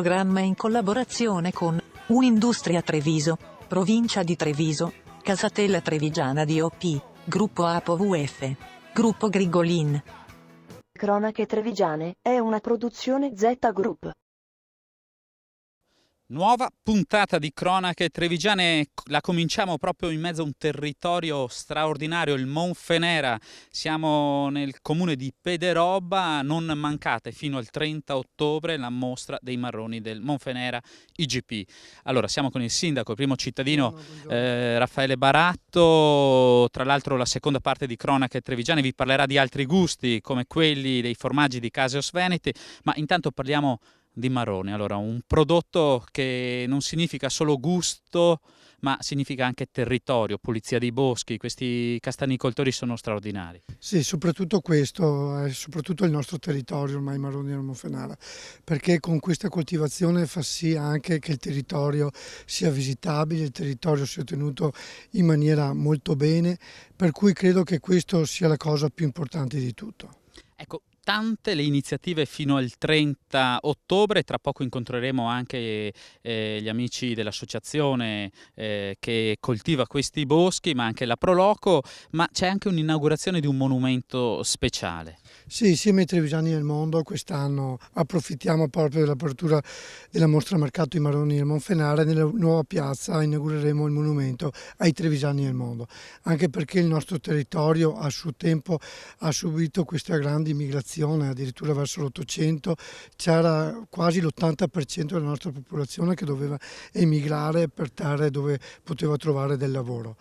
programma in collaborazione con Unindustria Treviso, Provincia di Treviso, Casatella Trevigiana DOP, Gruppo Apo VF, Gruppo Grigolin. Cronache Trevigiane è una produzione Z Group. Nuova puntata di Cronache Trevigiane, la cominciamo proprio in mezzo a un territorio straordinario, il Monfenera. Siamo nel comune di Pederobba, non mancate fino al 30 ottobre la mostra dei marroni del Monfenera IGP. Allora, siamo con il sindaco, il primo cittadino Raffaele Baratto. Tra l'altro la seconda parte di Cronache Trevigiane vi parlerà di altri gusti come quelli dei formaggi di Caseos Veneti, ma intanto parliamo di marroni. Allora, un prodotto che non significa solo gusto, ma significa anche territorio, pulizia dei boschi. Questi castanicoltori sono straordinari. Sì, soprattutto questo, è soprattutto il nostro territorio, ormai i marroni del Monfenara, perché con questa coltivazione fa sì anche che il territorio sia visitabile, il territorio sia tenuto in maniera molto bene, per cui credo che questo sia la cosa più importante di tutto. Ecco, tante le iniziative fino al 30 ottobre, tra poco incontreremo anche gli amici dell'associazione che coltiva questi boschi, ma anche la Proloco, ma c'è anche un'inaugurazione di un monumento speciale. Sì, insieme ai Trevigiani del Mondo quest'anno approfittiamo proprio dell'apertura della mostra Mercato i Marroni del Monfenara e nella nuova piazza inaugureremo il monumento ai Trevigiani del Mondo, anche perché il nostro territorio a suo tempo ha subito questa grande immigrazione, addirittura verso l'Ottocento c'era quasi l'80% della nostra popolazione che doveva emigrare per terre dove poteva trovare del lavoro.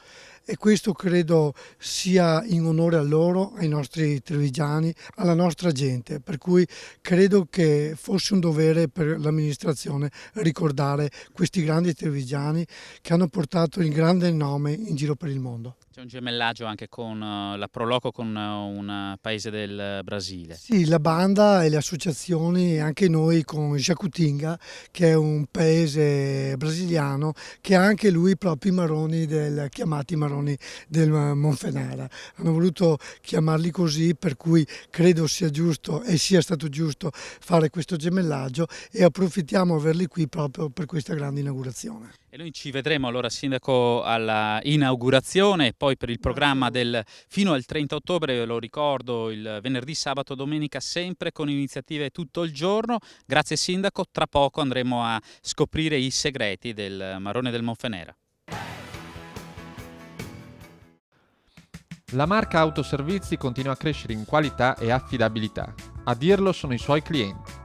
E questo credo sia in onore a loro, ai nostri trevigiani, alla nostra gente, per cui credo che fosse un dovere per l'amministrazione ricordare questi grandi trevigiani che hanno portato il grande nome in giro per il mondo. C'è un gemellaggio anche con la Proloco, con un paese del Brasile. Sì, la banda e le associazioni, anche noi con Jacutinga, che è un paese brasiliano, che ha anche lui proprio i marroni chiamati marroni del Monfenara. Hanno voluto chiamarli così, per cui credo sia giusto e sia stato giusto fare questo gemellaggio e approfittiamo di averli qui proprio per questa grande inaugurazione. E noi ci vedremo allora, sindaco, alla inaugurazione, poi per il programma fino al 30 ottobre, ve lo ricordo, il venerdì, sabato, domenica, sempre con iniziative tutto il giorno. Grazie sindaco, tra poco andremo a scoprire i segreti del marrone del Monfenera. La marca Autoservizi continua a crescere in qualità e affidabilità. A dirlo sono i suoi clienti.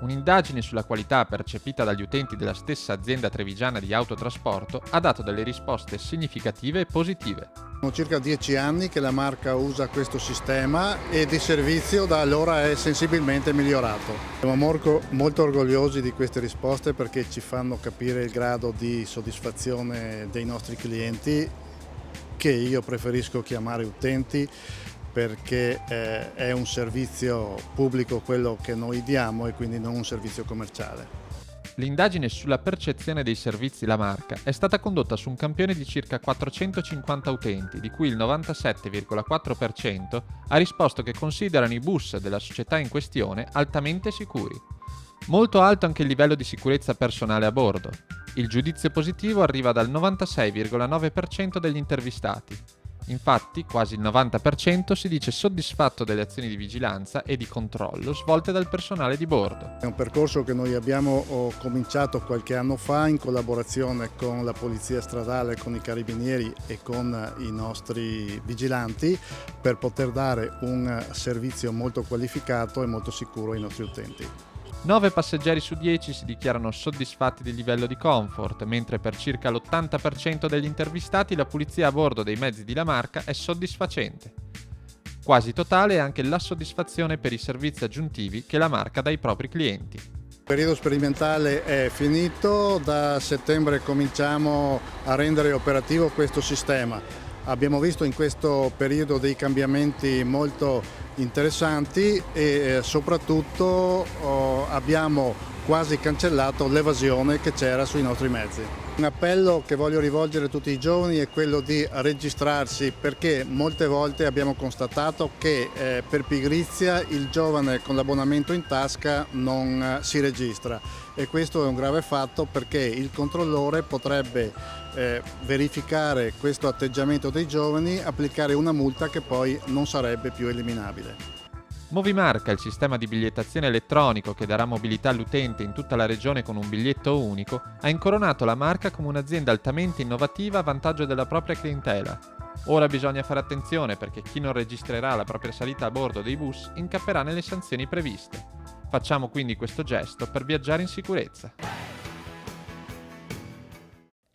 Un'indagine sulla qualità percepita dagli utenti della stessa azienda trevigiana di autotrasporto ha dato delle risposte significative e positive. Sono circa 10 anni che la marca usa questo sistema e di servizio da allora è sensibilmente migliorato. Siamo molto orgogliosi di queste risposte perché ci fanno capire il grado di soddisfazione dei nostri clienti, che io preferisco chiamare utenti, perché è un servizio pubblico quello che noi diamo e quindi non un servizio commerciale. L'indagine sulla percezione dei servizi La Marca è stata condotta su un campione di circa 450 utenti, di cui il 97,4% ha risposto che considerano i bus della società in questione altamente sicuri. Molto alto anche il livello di sicurezza personale a bordo. Il giudizio positivo arriva dal 96,9% degli intervistati. Infatti, quasi il 90% si dice soddisfatto delle azioni di vigilanza e di controllo svolte dal personale di bordo. È un percorso che noi abbiamo cominciato qualche anno fa in collaborazione con la Polizia Stradale, con i Carabinieri e con i nostri vigilanti per poter dare un servizio molto qualificato e molto sicuro ai nostri utenti. 9 passeggeri su 10 si dichiarano soddisfatti del livello di comfort, mentre per circa l'80% degli intervistati la pulizia a bordo dei mezzi di La Marca è soddisfacente. Quasi totale è anche la soddisfazione per i servizi aggiuntivi che La Marca dà ai propri clienti. Il periodo sperimentale è finito, da settembre cominciamo a rendere operativo questo sistema. Abbiamo visto in questo periodo dei cambiamenti molto interessanti e soprattutto abbiamo quasi cancellato l'evasione che c'era sui nostri mezzi. Un appello che voglio rivolgere a tutti i giovani è quello di registrarsi, perché molte volte abbiamo constatato che per pigrizia il giovane con l'abbonamento in tasca non si registra, e questo è un grave fatto, perché il controllore potrebbe verificare questo atteggiamento dei giovani, applicare una multa che poi non sarebbe più eliminabile. Movimarca, il sistema di bigliettazione elettronico che darà mobilità all'utente in tutta la regione con un biglietto unico, ha incoronato la marca come un'azienda altamente innovativa a vantaggio della propria clientela. Ora bisogna fare attenzione, perché chi non registrerà la propria salita a bordo dei bus incapperà nelle sanzioni previste. Facciamo quindi questo gesto per viaggiare in sicurezza.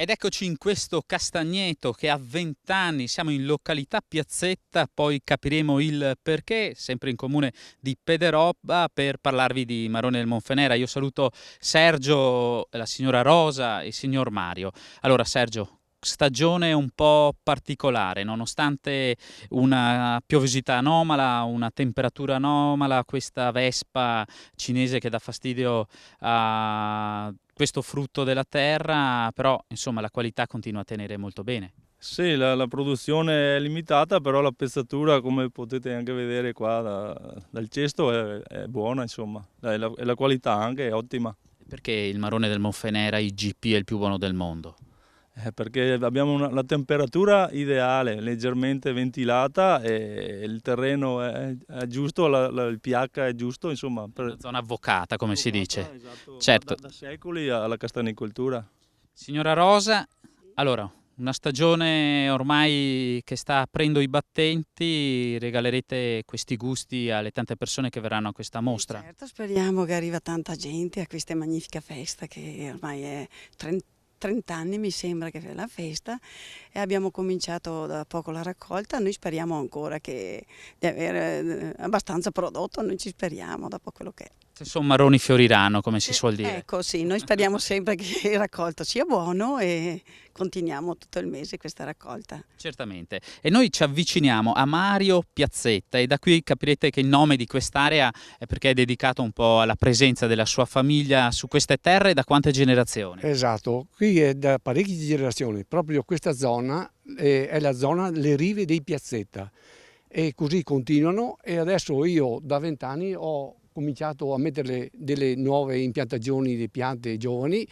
Ed eccoci in questo Castagneto che ha 20 anni, siamo in località Piazzetta, poi capiremo il perché, sempre in comune di Pederobba, per parlarvi di Marone del Monfenera. Io saluto Sergio, la signora Rosa e il signor Mario. Allora Sergio, stagione un po' particolare, nonostante una piovosità anomala, una temperatura anomala, questa vespa cinese che dà fastidio a questo frutto della terra, però insomma la qualità continua a tenere molto bene. Sì, la produzione è limitata, però la pezzatura, come potete anche vedere qua dal cesto, è buona, insomma, e la qualità anche è ottima. Perché il Marone del Monfenera IGP è il più buono del mondo? Perché abbiamo la temperatura ideale, leggermente ventilata, e il terreno è giusto, il pH è giusto, insomma. Una zona avvocata, come si dice. Esatto, Certo. Da secoli alla castanicoltura. Signora Rosa, allora, una stagione ormai che sta aprendo i battenti, regalerete questi gusti alle tante persone che verranno a questa mostra? Certo, speriamo che arriva tanta gente a questa magnifica festa che ormai è 30 anni mi sembra che è la festa, e abbiamo cominciato da poco la raccolta. Noi speriamo ancora di avere abbastanza prodotto, noi ci speriamo dopo quello che è. Se sono marroni fioriranno, come si suol dire. Ecco, sì, noi speriamo sempre che il raccolto sia buono e continuiamo tutto il mese questa raccolta. Certamente. E noi ci avviciniamo a Mario Piazzetta, e da qui capirete che il nome di quest'area è perché è dedicato un po' alla presenza della sua famiglia su queste terre. Da quante generazioni? Esatto, qui è da parecchie generazioni, proprio questa zona è la zona delle rive dei Piazzetta, e così continuano, e adesso io da 20 anni ho cominciato a mettere delle nuove impiantagioni di piante giovani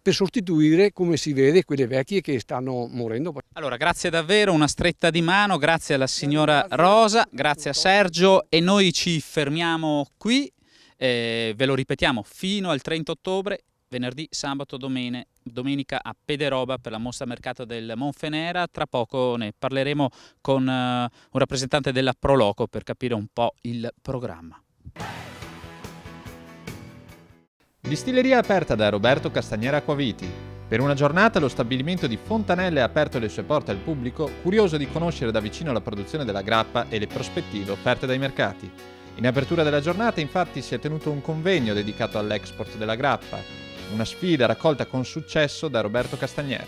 per sostituire, come si vede, quelle vecchie che stanno morendo. Allora, grazie davvero, una stretta di mano, grazie alla signora Rosa, grazie a Sergio, e noi ci fermiamo qui, ve lo ripetiamo, fino al 30 ottobre, venerdì, sabato, domenica a Pederobba per la mostra mercato del Monfenera. Tra poco ne parleremo con un rappresentante della Proloco per capire un po' il programma. Distilleria aperta da Roberto Castagnera Acquaviti. Per una giornata lo stabilimento di Fontanelle ha aperto le sue porte al pubblico, curioso di conoscere da vicino la produzione della grappa e le prospettive offerte dai mercati. In apertura della giornata infatti si è tenuto un convegno dedicato all'export della grappa, una sfida raccolta con successo da Roberto Castagnera.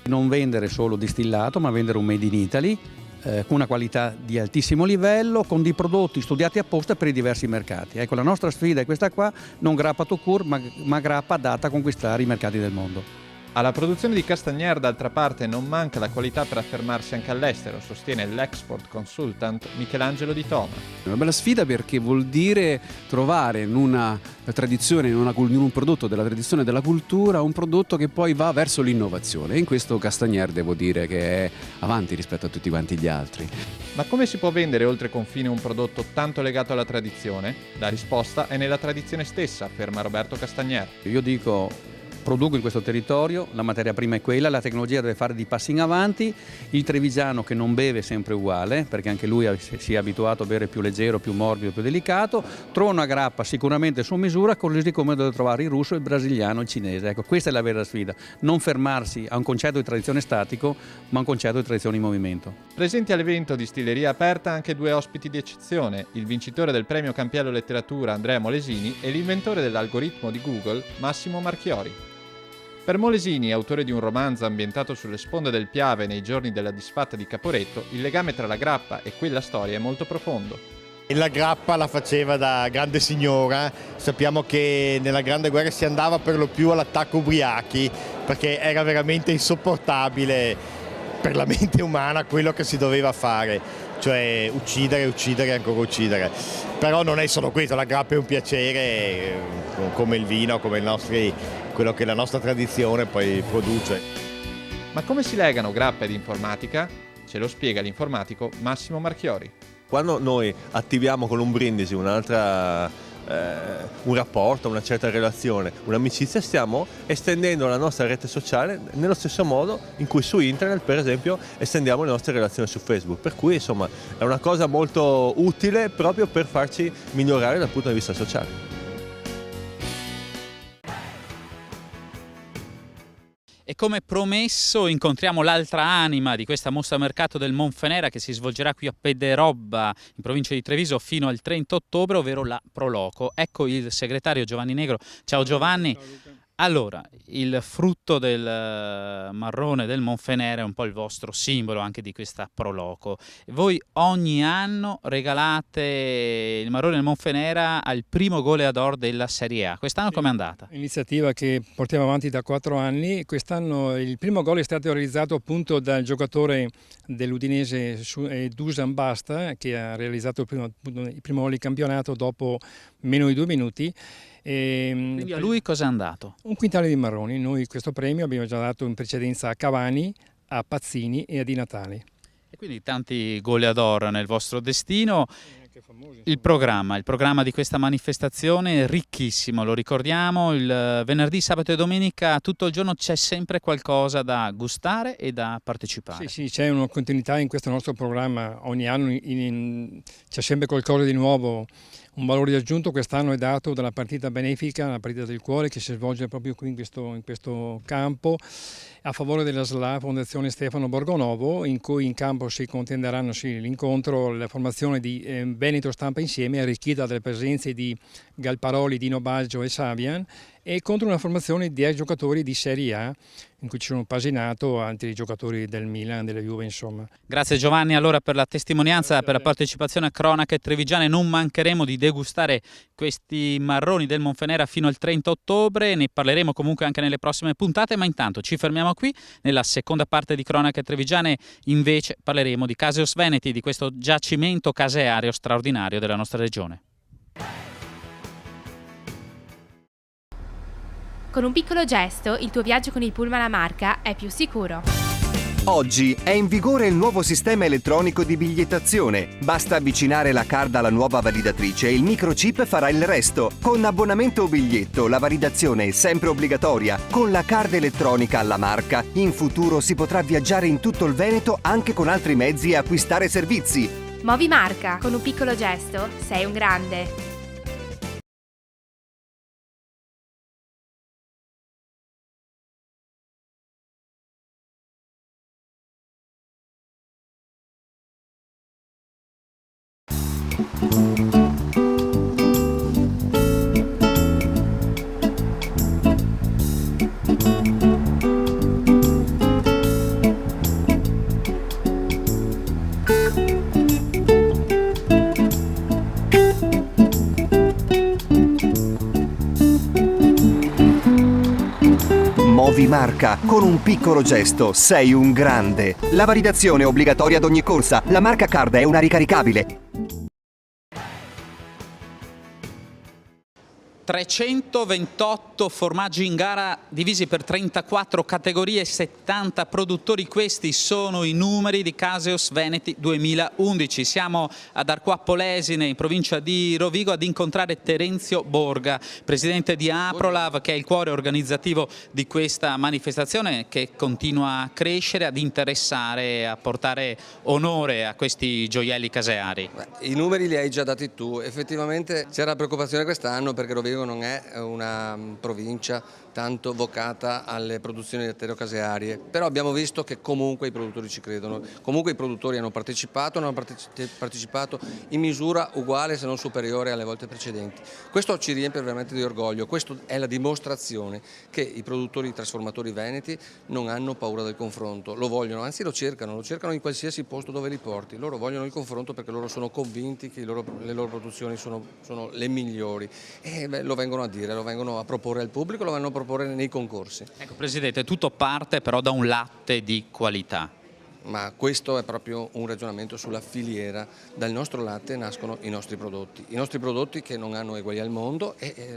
Non vendere solo distillato, ma vendere un made in Italy, con una qualità di altissimo livello, con dei prodotti studiati apposta per i diversi mercati. Ecco, la nostra sfida è questa qua, non grappa tout court, ma grappa adatta a conquistare i mercati del mondo. Alla produzione di Castagnera, d'altra parte, non manca la qualità per affermarsi anche all'estero, sostiene l'export consultant Michelangelo Di Toma. È una bella sfida perché vuol dire trovare in una tradizione, in un prodotto della tradizione e della cultura, un prodotto che poi va verso l'innovazione. E in questo Castagnera devo dire che è avanti rispetto a tutti quanti gli altri. Ma come si può vendere oltre confine un prodotto tanto legato alla tradizione? La risposta è nella tradizione stessa, afferma Roberto Castagnera. Io dico: produco in questo territorio, la materia prima è quella, la tecnologia deve fare dei passi in avanti, il trevigiano che non beve è sempre uguale, perché anche lui si è abituato a bere più leggero, più morbido, più delicato, trova una grappa sicuramente su misura, così come deve trovare il russo, il brasiliano, il cinese. Ecco, questa è la vera sfida, non fermarsi a un concetto di tradizione statico, ma a un concetto di tradizione in movimento. Presenti all'evento Distilleria Aperta anche due ospiti di eccezione, il vincitore del premio Campiello Letteratura Andrea Molesini e l'inventore dell'algoritmo di Google Massimo Marchiori. Per Molesini, autore di un romanzo ambientato sulle sponde del Piave nei giorni della disfatta di Caporetto, il legame tra la grappa e quella storia è molto profondo. La grappa la faceva da grande signora, sappiamo che nella Grande Guerra si andava per lo più all'attacco ubriachi perché era veramente insopportabile per la mente umana quello che si doveva fare, cioè uccidere, uccidere e ancora uccidere. Però non è solo questo, la grappa è un piacere, come il vino, come quello che la nostra tradizione poi produce. Ma come si legano grappa ed informatica? Ce lo spiega l'informatico Massimo Marchiori. Quando noi attiviamo con un brindisi un rapporto, una certa relazione, un'amicizia, stiamo estendendo la nostra rete sociale nello stesso modo in cui su internet, per esempio, estendiamo le nostre relazioni su Facebook. Per cui, insomma, è una cosa molto utile proprio per farci migliorare dal punto di vista sociale. E come promesso incontriamo l'altra anima di questa mostra mercato del Monfenera che si svolgerà qui a Pederobba, in provincia di Treviso, fino al 30 ottobre, ovvero la Proloco. Ecco il segretario Giovanni Negro. Ciao Giovanni. Allora, il frutto del marrone del Monfenera è un po' il vostro simbolo anche di questa Proloco. Voi ogni anno regalate il marrone del Monfenera al primo goleador della Serie A. Quest'anno com'è andata? Iniziativa che portiamo avanti da 4 anni. Quest'anno il primo gol è stato realizzato appunto dal giocatore dell'Udinese Dusan Basta, che ha realizzato il primo gol di campionato dopo meno di 2 minuti. Quindi a lui cosa è andato? Un quintale di marroni. Noi questo premio abbiamo già dato in precedenza a Cavani, a Pazzini e a Di Natale. E quindi tanti goleador nel vostro destino. Il programma di questa manifestazione è ricchissimo, lo ricordiamo, il venerdì, sabato e domenica tutto il giorno c'è sempre qualcosa da gustare e da partecipare. Sì, c'è una continuità in questo nostro programma, ogni anno c'è sempre qualcosa di nuovo. Un valore aggiunto quest'anno è dato dalla partita benefica, la partita del cuore, che si svolge proprio qui in questo campo a favore della SLA Fondazione Stefano Borgonovo, in cui in campo si contenderanno l'incontro, la formazione di Veneto Stampa Insieme, arricchita dalle presenze di Galparoli, Dino Baggio e Savian, e contro una formazione di ex giocatori di Serie A, in cui ci sono Pasinato, altri giocatori del Milan, della Juve, insomma. Grazie Giovanni allora per la testimonianza, per la partecipazione a Cronache Trevigiane. Non mancheremo di degustare questi marroni del Monfenera fino al 30 ottobre, ne parleremo comunque anche nelle prossime puntate, ma intanto ci fermiamo qui. Nella seconda parte di Cronache Trevigiane invece parleremo di Caseos Veneti, di questo giacimento caseario straordinario della nostra regione. Con un piccolo gesto, il tuo viaggio con il pullman a Marca è più sicuro. Oggi è in vigore il nuovo sistema elettronico di bigliettazione. Basta avvicinare la card alla nuova validatrice e il microchip farà il resto. Con abbonamento o biglietto la validazione è sempre obbligatoria. Con la card elettronica alla Marca, in futuro si potrà viaggiare in tutto il Veneto anche con altri mezzi e acquistare servizi. Movi Marca, con un piccolo gesto sei un grande. Movi Marca, con un piccolo gesto sei un grande. La validazione è obbligatoria ad ogni corsa. La Marca Card è una ricaricabile. 328 formaggi in gara divisi per 34 categorie e 70 produttori. Questi sono i numeri di Caseos Veneti 2011. Siamo ad Arquà Polesine, in provincia di Rovigo, ad incontrare Terenzio Borga, presidente di Aprolav, che è il cuore organizzativo di questa manifestazione che continua a crescere, ad interessare, a portare onore a questi gioielli caseari. I numeri li hai già dati tu. Effettivamente c'era preoccupazione quest'anno perché Rovigo non è una provincia tanto vocata alle produzioni lattiero-casearie, però abbiamo visto che comunque i produttori ci credono, comunque i produttori hanno partecipato in misura uguale se non superiore alle volte precedenti. Questo ci riempie veramente di orgoglio, questo è la dimostrazione che i produttori, i trasformatori veneti non hanno paura del confronto, lo vogliono, anzi lo cercano in qualsiasi posto dove li porti, loro vogliono il confronto perché loro sono convinti che le loro produzioni sono le migliori e lo vengono a dire, lo vengono a proporre al pubblico, lo vengono a proporre proporre nei concorsi. Ecco Presidente, tutto parte però da un latte di qualità. Ma questo è proprio un ragionamento sulla filiera. Dal nostro latte nascono i nostri prodotti che non hanno eguali al mondo e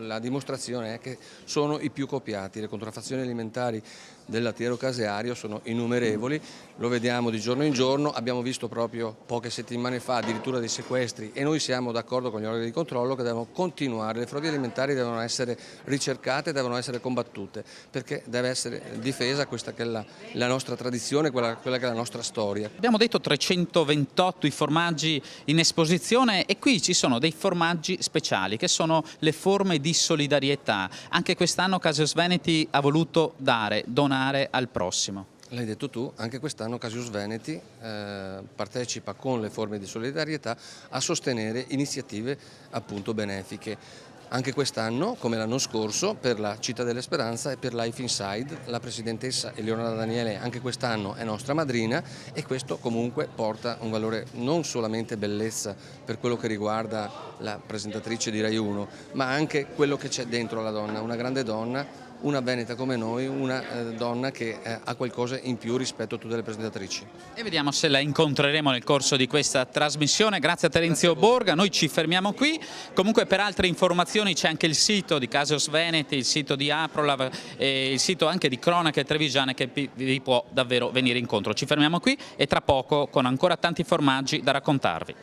la dimostrazione è che sono i più copiati. Le contraffazioni alimentari del lattiero caseario sono innumerevoli, lo vediamo di giorno in giorno, abbiamo visto proprio poche settimane fa addirittura dei sequestri e noi siamo d'accordo con gli organi di controllo che devono continuare, le frodi alimentari devono essere ricercate, devono essere combattute, perché deve essere difesa questa che è la nostra tradizione, quella che è la nostra storia. Abbiamo detto 328 i formaggi in esposizione e qui ci sono dei formaggi speciali che sono le forme di solidarietà. Anche quest'anno Casius Veneti ha voluto donare al prossimo. L'hai detto tu, anche quest'anno Casius Veneti partecipa con le forme di solidarietà a sostenere iniziative appunto benefiche. Anche quest'anno, come l'anno scorso, per la Città dell'Esperanza e per Life Inside, la presidentessa Eleonora Daniele anche quest'anno è nostra madrina e questo comunque porta un valore non solamente bellezza per quello che riguarda la presentatrice di Rai 1, ma anche quello che c'è dentro la donna, una grande donna, una veneta come noi, una donna che ha qualcosa in più rispetto a tutte le presentatrici. E vediamo se la incontreremo nel corso di questa trasmissione. Grazie a Terenzio Borga, noi ci fermiamo qui. Comunque per altre informazioni c'è anche il sito di Casius Veneti, il sito di Aprolav e il sito anche di Cronache Trevigiane che vi può davvero venire incontro. Ci fermiamo qui e tra poco con ancora tanti formaggi da raccontarvi.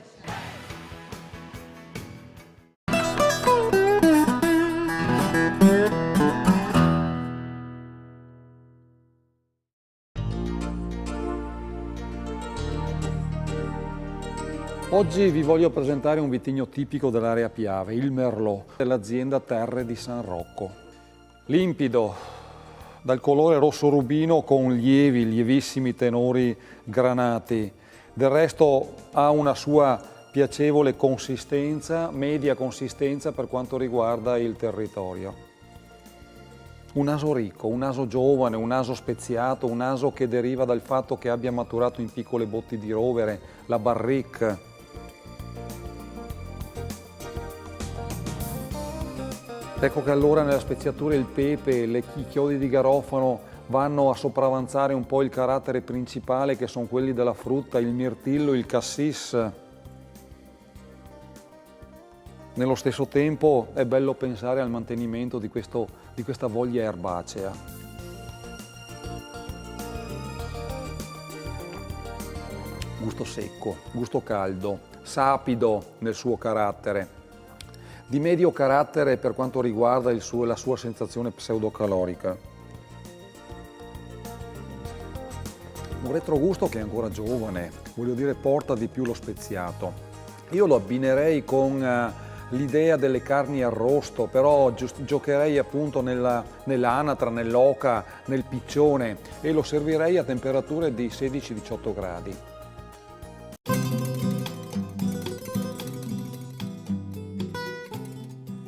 Oggi vi voglio presentare un vitigno tipico dell'area Piave, il Merlot, dell'azienda Terre di San Rocco. Limpido, dal colore rosso rubino con lievissimi tenori granati. Del resto ha una sua piacevole consistenza, media consistenza per quanto riguarda il territorio. Un naso ricco, un naso giovane, un naso speziato, un naso che deriva dal fatto che abbia maturato in piccole botti di rovere, la barrique. Ecco che allora nella speziatura il pepe, i chiodi di garofano vanno a sopravanzare un po' il carattere principale che sono quelli della frutta, il mirtillo, il cassis. Nello stesso tempo è bello pensare al mantenimento di questa voglia erbacea. Gusto secco, gusto caldo, sapido nel suo carattere. Di medio carattere per quanto riguarda la sua sensazione pseudocalorica. Un retrogusto che è ancora giovane, voglio dire porta di più lo speziato. Io lo abbinerei con l'idea delle carni arrosto, però giocherei appunto nell'anatra, nell'oca, nel piccione e lo servirei a temperature di 16-18 gradi.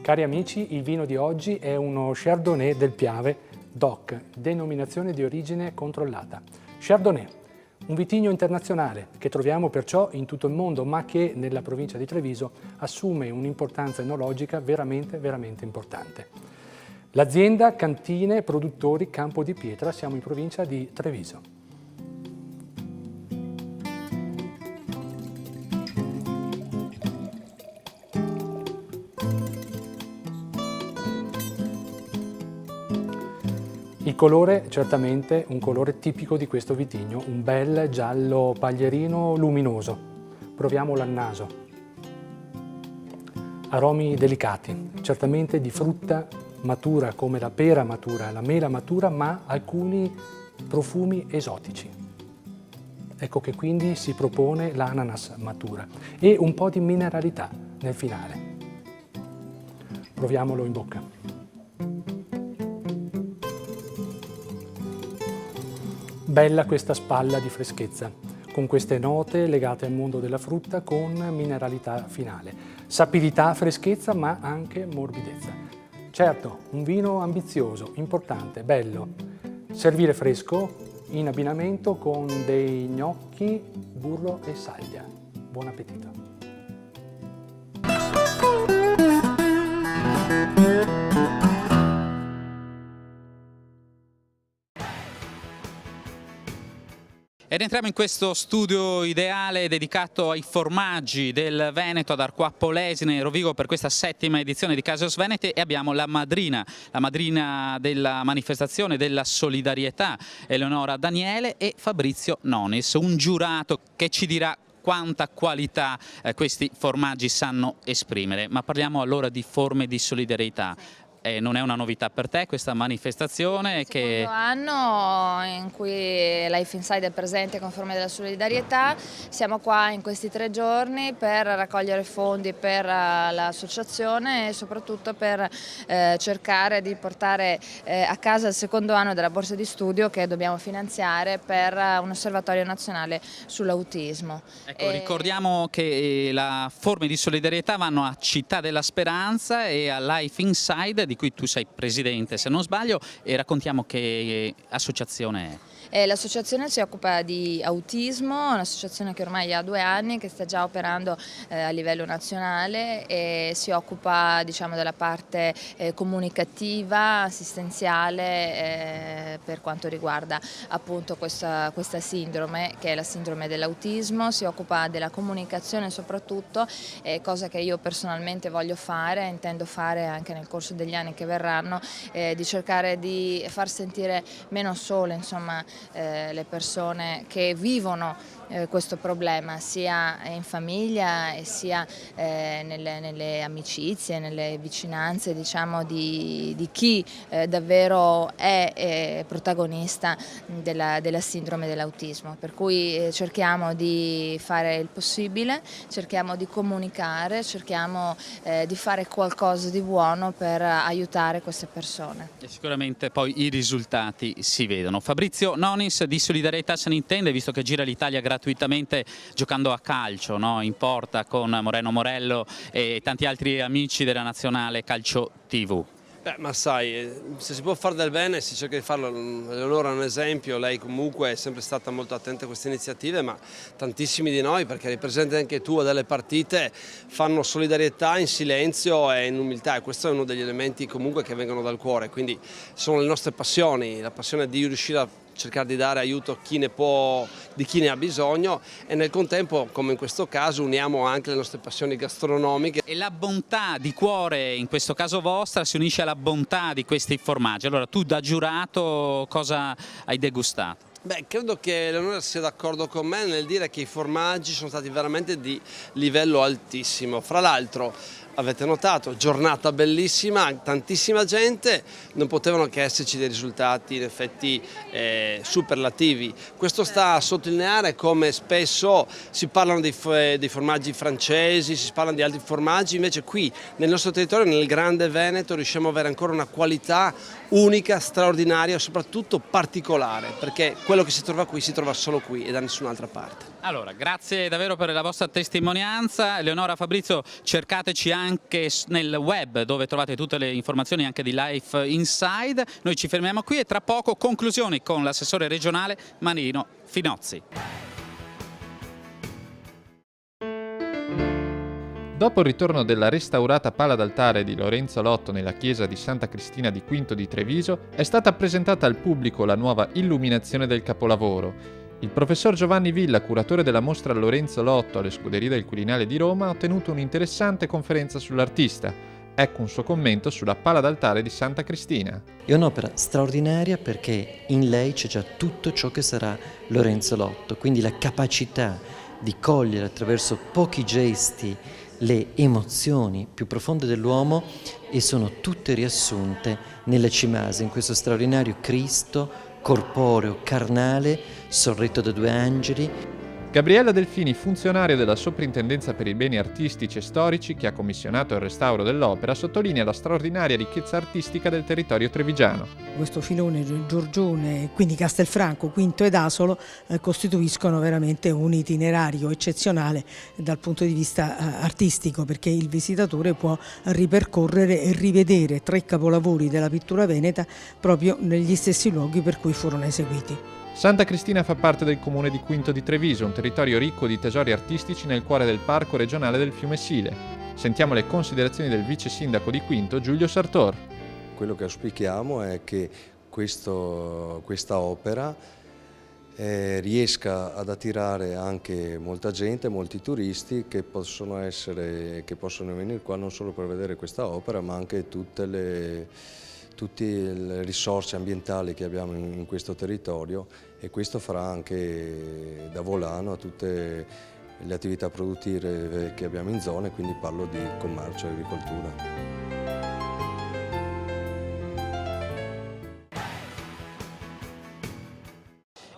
Cari amici, il vino di oggi è uno Chardonnay del Piave DOC, denominazione di origine controllata. Chardonnay, un vitigno internazionale che troviamo perciò in tutto il mondo, ma che nella provincia di Treviso assume un'importanza enologica veramente importante. L'azienda Cantine Produttori Campo di Pietra, siamo in provincia di Treviso. Il colore, certamente un colore tipico di questo vitigno, un bel giallo paglierino luminoso. Proviamolo al naso. Aromi delicati, certamente di frutta matura come la pera matura, la mela matura, ma alcuni profumi esotici. Ecco che quindi si propone l'ananas matura e un po' di mineralità nel finale. Proviamolo in bocca. Bella questa spalla di freschezza, con queste note legate al mondo della frutta con mineralità finale. Sapidità, freschezza, ma anche morbidezza. Certo, un vino ambizioso, importante, bello. Servire fresco in abbinamento con dei gnocchi, burro e saglia. Buon appetito! Ed entriamo in questo studio ideale dedicato ai formaggi del Veneto ad Arquà Polesine, Rovigo, per questa 7ª edizione di Casos Venete, e abbiamo la madrina della manifestazione della solidarietà, Eleonora Daniele, e Fabrizio Nonis, un giurato che ci dirà quanta qualità questi formaggi sanno esprimere. Ma parliamo allora di forme di solidarietà. Non è una novità per te questa manifestazione? Secondo anno in cui Life Inside è presente con forme della solidarietà. Siamo qua in questi 3 giorni per raccogliere fondi per l'associazione e soprattutto per cercare di portare a casa il 2° anno della borsa di studio che dobbiamo finanziare per un osservatorio nazionale sull'autismo. Ecco, ricordiamo che le forme di solidarietà vanno a Città della Speranza e a Life Inside, di cui tu sei presidente se non sbaglio, e raccontiamo che associazione è. L'associazione si occupa di autismo, un'associazione che ormai ha 2 anni, che sta già operando a livello nazionale e si occupa, diciamo, della parte comunicativa, assistenziale per quanto riguarda appunto questa sindrome, che è la sindrome dell'autismo. Si occupa della comunicazione soprattutto, cosa che io personalmente voglio fare, intendo fare anche nel corso degli anni che verranno, di cercare di far sentire meno sole, insomma, le persone che vivono questo problema sia in famiglia e sia nelle amicizie, nelle vicinanze, diciamo, di chi davvero è protagonista della sindrome dell'autismo. Per cui cerchiamo di fare il possibile, cerchiamo di comunicare, cerchiamo di fare qualcosa di buono per aiutare queste persone. E sicuramente poi i risultati si vedono. Fabrizio Nonis di Solidarietà se ne intende, visto che gira l'Italia gratuitamente giocando a calcio, no? In porta con Moreno Morello e tanti altri amici della Nazionale Calcio TV. Ma sai, se si può fare del bene si cerca di farlo. Eleonora è un esempio, lei comunque è sempre stata molto attenta a queste iniziative, ma tantissimi di noi, perché eri presente anche tu a delle partite, fanno solidarietà in silenzio e in umiltà, e questo è uno degli elementi comunque che vengono dal cuore, quindi sono le nostre passioni, la passione di riuscire a cercare di dare aiuto a chi ne ha bisogno, e nel contempo, come in questo caso, uniamo anche le nostre passioni gastronomiche. E la bontà di cuore, in questo caso vostra, si unisce alla bontà di questi formaggi. Allora, tu da giurato cosa hai degustato? Beh, credo che Eleonora sia d'accordo con me nel dire che i formaggi sono stati veramente di livello altissimo. Fra l'altro, avete notato, giornata bellissima, tantissima gente, non potevano che esserci dei risultati in effetti superlativi. Questo sta a sottolineare come spesso si parlano dei formaggi francesi, si parla di altri formaggi, invece qui nel nostro territorio, nel grande Veneto, riusciamo ad avere ancora una qualità unica, straordinaria e soprattutto particolare, perché quello che si trova qui si trova solo qui e da nessun'altra parte. Allora, grazie davvero per la vostra testimonianza. Eleonora, Fabrizio, cercateci anche nel web, dove trovate tutte le informazioni anche di Life Inside. Noi ci fermiamo qui e tra poco conclusioni con l'assessore regionale Marino Finozzi. Dopo il ritorno della restaurata pala d'altare di Lorenzo Lotto nella chiesa di Santa Cristina di Quinto di Treviso, è stata presentata al pubblico la nuova illuminazione del capolavoro. Il professor Giovanni Villa, curatore della mostra Lorenzo Lotto alle Scuderie del Quirinale di Roma, ha tenuto un'interessante conferenza sull'artista. Ecco un suo commento sulla pala d'altare di Santa Cristina. È un'opera straordinaria perché in lei c'è già tutto ciò che sarà Lorenzo Lotto, quindi la capacità di cogliere attraverso pochi gesti le emozioni più profonde dell'uomo, e sono tutte riassunte nella cimasi, in questo straordinario Cristo corporeo, carnale, sorretto da 2 angeli. Gabriella Delfini, funzionaria della Soprintendenza per i Beni Artistici e Storici, che ha commissionato il restauro dell'opera, sottolinea la straordinaria ricchezza artistica del territorio trevigiano. Questo filone Giorgione, quindi Castelfranco, Quinto ed Asolo, costituiscono veramente un itinerario eccezionale dal punto di vista artistico, perché il visitatore può ripercorrere e rivedere 3 capolavori della pittura veneta proprio negli stessi luoghi per cui furono eseguiti. Santa Cristina fa parte del comune di Quinto di Treviso, un territorio ricco di tesori artistici nel cuore del parco regionale del fiume Sile. Sentiamo le considerazioni del vice sindaco di Quinto, Giulio Sartor. Quello che auspichiamo è che questa opera riesca ad attirare anche molta gente, molti turisti che possono venire qua non solo per vedere questa opera, ma anche tutte le risorse ambientali che abbiamo in questo territorio, e questo farà anche da volano a tutte le attività produttive che abbiamo in zona, quindi parlo di commercio e agricoltura.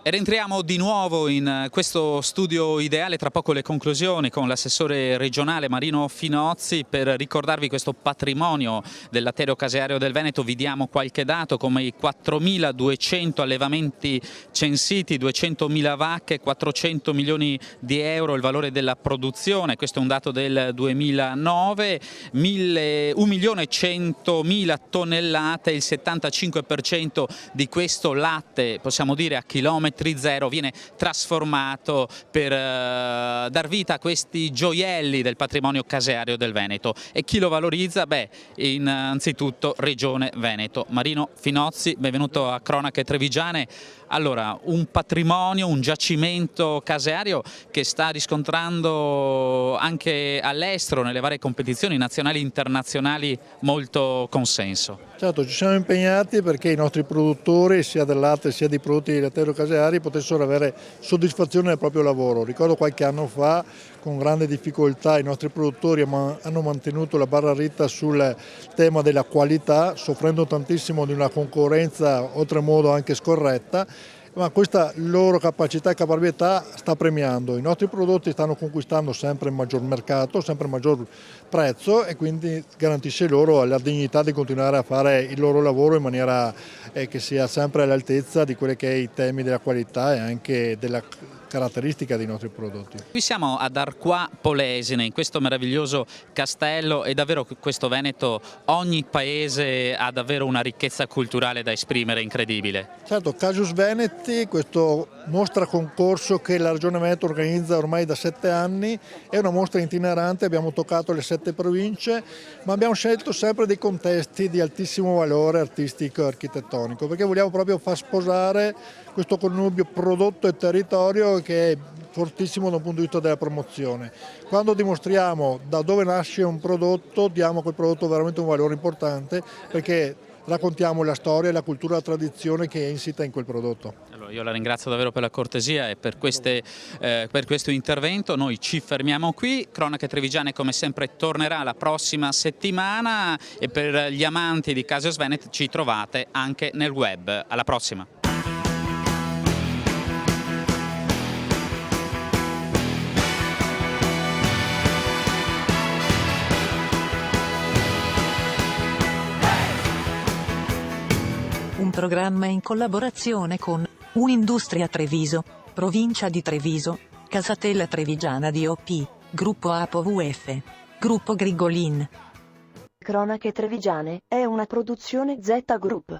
E rientriamo di nuovo in questo studio ideale, tra poco le conclusioni con l'assessore regionale Marino Finozzi per ricordarvi questo patrimonio del latterio caseario del Veneto. Vi diamo qualche dato come i 4.200 allevamenti censiti, 200.000 vacche, 400 milioni di euro il valore della produzione, questo è un dato del 2009, 1.100.000 tonnellate, il 75% di questo latte, possiamo dire a chilometri zero, viene trasformato per dar vita a questi gioielli del patrimonio caseario del Veneto. E chi lo valorizza? Beh, innanzitutto Regione Veneto. Marino Finozzi, benvenuto a Cronache Trevigiane. Allora, un patrimonio, un giacimento caseario che sta riscontrando anche all'estero, nelle varie competizioni nazionali e internazionali, molto consenso. Certo, ci siamo impegnati perché i nostri produttori, sia del latte sia di prodotti di latterio caseari, potessero avere soddisfazione nel proprio lavoro. Ricordo qualche anno fa, con grande difficoltà, i nostri produttori hanno mantenuto la barra dritta sul tema della qualità, soffrendo tantissimo di una concorrenza oltremodo anche scorretta, ma questa loro capacità e caparbietà sta premiando. I nostri prodotti stanno conquistando sempre maggior mercato, sempre maggior prezzo, e quindi garantisce loro la dignità di continuare a fare il loro lavoro in maniera che sia sempre all'altezza di quelli che è i temi della qualità e anche della caratteristica dei nostri prodotti. Qui siamo ad Arquà Polesine, in questo meraviglioso castello, e davvero questo Veneto, ogni paese ha davvero una ricchezza culturale da esprimere incredibile. Certo, Casius Veneti, questo mostra concorso che la Regione Veneto organizza ormai da 7 anni, è una mostra itinerante, abbiamo toccato le 7 province, ma abbiamo scelto sempre dei contesti di altissimo valore artistico e architettonico, perché vogliamo proprio far sposare questo connubio prodotto e territorio che è fortissimo da un punto di vista della promozione. Quando dimostriamo da dove nasce un prodotto, diamo a quel prodotto veramente un valore importante, perché raccontiamo la storia, la cultura, la tradizione che è insita in quel prodotto. Allora, io la ringrazio davvero per la cortesia e per questo intervento. Noi ci fermiamo qui. Cronache Trevigiane come sempre tornerà la prossima settimana, e per gli amanti di Casius Veneti ci trovate anche nel web. Alla prossima! Un programma in collaborazione con Unindustria Treviso, Provincia di Treviso, Casatella Trevigiana DOP, Gruppo APOVF, Gruppo Grigolin. Cronache Trevigiane è una produzione Z Group.